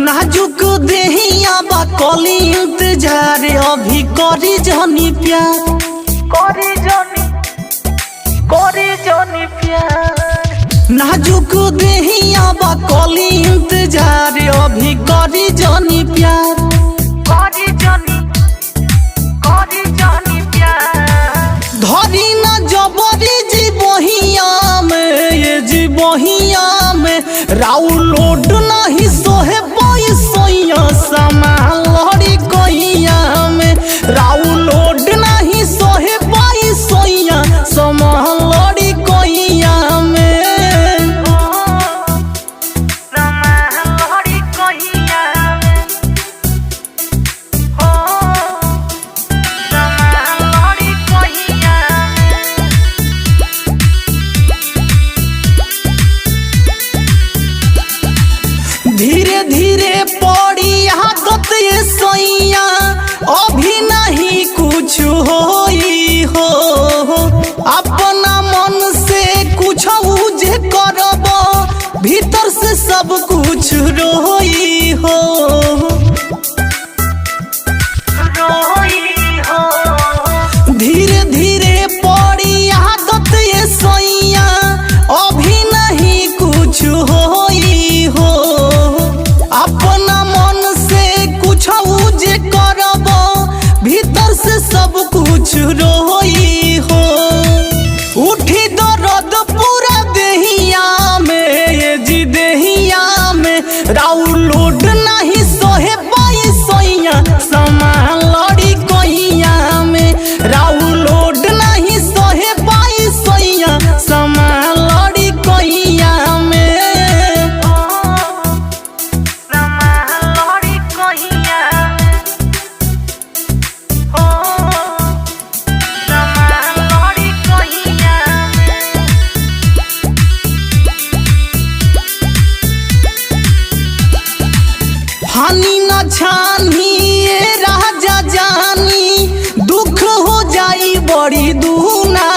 नाजुक देहिया बा कली इंतजार अभी करी जानी प्यार नाजुक देहिया बा कली इंतजार अभी करी जानी प्यार धरी न जबरी जी बहिया में ये जी बहिया में राउ लोड नहीं सोहे पैसैया सामान लड़ी कहिया में राउ लोड नहीं सोहे पैसैया सामान लड़ी कहिया में धीरे धीरे पड़ी आदत ये सैया अभी नहीं कुछ होई हो अपना मन से कुछ जे करब भीतर से सब कुछ रोई हो धीरे धीरे पड़ी आदत ये सैया अभी नहीं कुछ होई हो अपना मन से कुछ जे करब भीतर से सब कुछ रोई हो उठी दर्द पूरा देहिया में ये जी देहिया में राउ लोड नहीं सोहे पैसैया सामान लड़ी कहिया में राउ लोड नहीं सोहे पैसैया सामान लड़ी कहिया में हानि न छानी ये राजा जानी दुख हो जाई बड़ी दूना